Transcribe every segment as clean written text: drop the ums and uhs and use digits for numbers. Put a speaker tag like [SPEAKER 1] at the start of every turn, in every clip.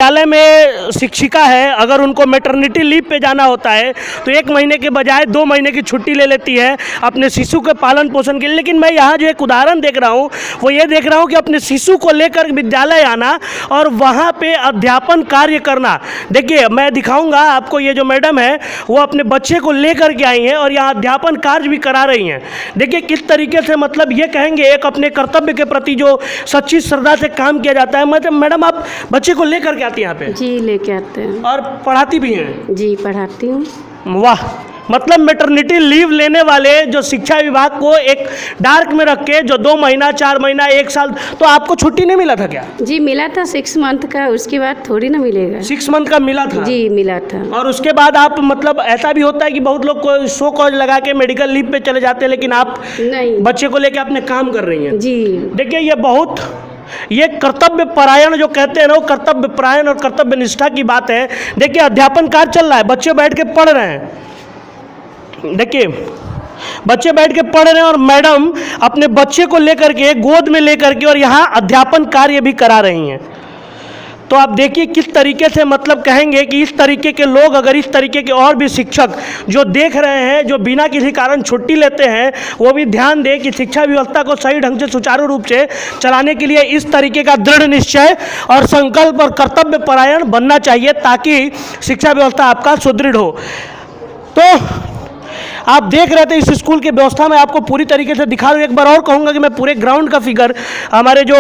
[SPEAKER 1] विद्यालय में शिक्षिका है, अगर उनको मैटरनिटी लीव पे जाना होता है तो 1 महीने के बजाय 2 महीने की छुट्टी ले लेती है अपने शिशु के पालन पोषण के लिए। लेकिन मैं यहाँ जो एक उदाहरण देख रहा हूँ वो ये देख रहा हूँ कि अपने शिशु को लेकर विद्यालय आना और वहाँ पे अध्यापन कार्य करना। देखिए मैं दिखाऊंगा आपको, ये जो मैडम है वो अपने बच्चे को लेकर के आई हैं और यहाँ अध्यापन कार्य भी करा रही हैं। देखिए किस तरीके से, मतलब ये कहेंगे एक अपने कर्तव्य के प्रति जो सच्ची श्रद्धा से काम किया जाता है। मतलब मैडम आप बच्चे को लेकर के आती हैं यहाँ पे?
[SPEAKER 2] जी लेके आते हैं।
[SPEAKER 1] और पढ़ाती भी हैं?
[SPEAKER 2] जी पढ़ाती हूँ।
[SPEAKER 1] वाह, मतलब मैटरनिटी लीव लेने वाले जो शिक्षा विभाग को एक डार्क में रख के जो 2 महीना 4 महीना 1 साल, तो आपको छुट्टी नहीं मिला था क्या?
[SPEAKER 2] जी मिला था 6 मंथ का, उसके बाद थोड़ी ना मिलेगा।
[SPEAKER 1] 6 मंथ का मिला था?
[SPEAKER 2] जी मिला था।
[SPEAKER 1] और उसके बाद आप, मतलब ऐसा भी होता है कि बहुत लोग को शो कॉज लगा के मेडिकल लीव पे चले जाते हैं, लेकिन आप
[SPEAKER 2] नहीं,
[SPEAKER 1] बच्चे को लेके अपने काम कर रही हैं।
[SPEAKER 2] जी
[SPEAKER 1] देखिए ये कर्तव्य परायण जो कहते हैं ना, वो कर्तव्य परायण और कर्तव्य निष्ठा की बात है। देखिए अध्यापन कार्य चल रहा है, बच्चे बैठ के पढ़ रहे हैं। देखिए बच्चे बैठ के पढ़ रहे हैं और मैडम अपने बच्चे को लेकर के गोद में लेकर के और यहाँ अध्यापन कार्य भी करा रही हैं। तो आप देखिए किस तरीके से, मतलब कहेंगे कि इस तरीके के लोग, अगर इस तरीके के और भी शिक्षक जो देख रहे हैं, जो बिना किसी कारण छुट्टी लेते हैं, वो भी ध्यान दें कि शिक्षा व्यवस्था को सही ढंग से सुचारू रूप से चलाने के लिए इस तरीके का दृढ़ निश्चय और संकल्प और कर्तव्य परायण बनना चाहिए, ताकि शिक्षा व्यवस्था आपका सुदृढ़ हो। तो आप देख रहे थे इस स्कूल की व्यवस्था में आपको पूरी तरीके से दिखा रहा हूँ। एक बार और कहूँगा कि मैं पूरे ग्राउंड का फिगर हमारे जो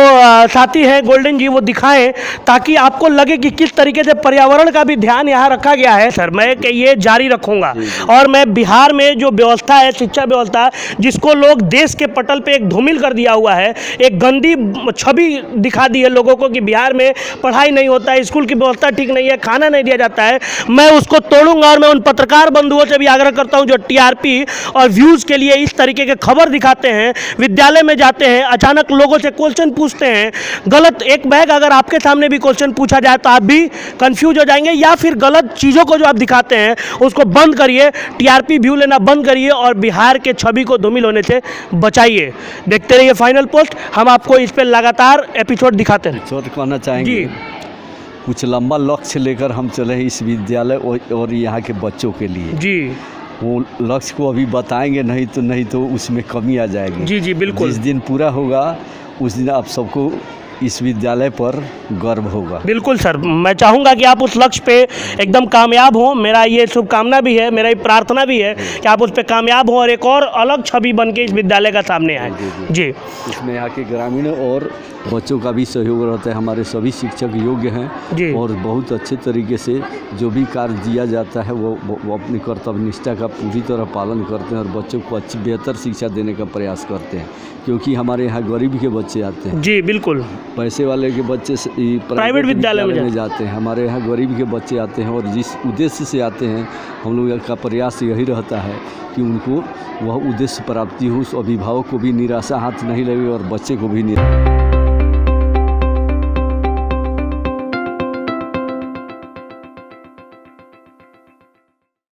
[SPEAKER 1] साथी हैं गोल्डन जी वो दिखाएं, ताकि आपको लगे कि किस तरीके से पर्यावरण का भी ध्यान यहाँ रखा गया है। सर मैं ये जारी रखूँगा और मैं बिहार में जो व्यवस्था है, शिक्षा व्यवस्था, जिसको लोग देश के पटल पर एक धूमिल कर दिया हुआ है, एक गंदी छवि दिखा दी है लोगों को कि बिहार में पढ़ाई नहीं होता है, स्कूल की व्यवस्था ठीक नहीं है, खाना नहीं दिया जाता है, मैं उसको तोड़ूंगा। और मैं उन पत्रकार बंधुओं से भी आग्रह करता हूँ जो TRP और व्यूज के लिए इस तरीके के खबर दिखाते हैं, विद्यालय में जाते हैं, अचानक लोगों से क्वेश्चन पूछते हैं, गलत एक बैग अगर आपके सामने भी क्वेश्चन पूछा जाए तो आप भी कंफ्यूज हो जाएंगे, या फिर गलत चीज़ों को जो आप दिखाते हैं उसको बंद करिए, TRP व्यू लेना बंद करिए और बिहार के छवि को धूमिल होने से बचाइए। देखते रहिए फाइनल पोस्ट, हम आपको इस पर लगातार एपिसोड दिखाते हैं।
[SPEAKER 3] कहना चाहेंगे कुछ लंबा लक्ष्य लेकर हम चले हैं इस विद्यालय और यहाँ के बच्चों के लिए।
[SPEAKER 1] जी
[SPEAKER 3] वो लक्ष्य को अभी बताएंगे नहीं तो उसमें कमी आ जाएगी।
[SPEAKER 1] जी जी बिल्कुल।
[SPEAKER 3] जिस दिन पूरा होगा उस दिन आप सबको इस विद्यालय पर गर्व होगा।
[SPEAKER 1] बिल्कुल सर, मैं चाहूँगा कि आप उस लक्ष्य पे एकदम कामयाब हों। मेरा ये शुभकामना भी है, मेरा ये प्रार्थना भी है कि आप उस पर कामयाब हों और एक और अलग छवि बन के इस विद्यालय का सामने आए। जी
[SPEAKER 3] इसमें यहाँ के ग्रामीणों और बच्चों का भी सहयोग रहता है। हमारे सभी शिक्षक योग्य हैं और बहुत अच्छे तरीके से जो भी कार्य दिया जाता है वो अपनी कर्तव्य निष्ठा का पूरी तरह पालन करते हैं और बच्चों को अच्छी बेहतर शिक्षा देने का प्रयास करते हैं, क्योंकि हमारे यहाँ गरीब के बच्चे आते हैं। जी बिल्कुल। पैसे वाले के बच्चे प्राइवेट विद्यालय में जाते हैं, हमारे यहाँ गरीब के बच्चे आते हैं और जिस उद्देश्य से आते हैं हम लोग का प्रयास यही रहता है कि उनको वह उद्देश्य प्राप्ति हो, उस अभिभावक को भी निराशा हाथ नहीं लगे और बच्चे को भी निराशा।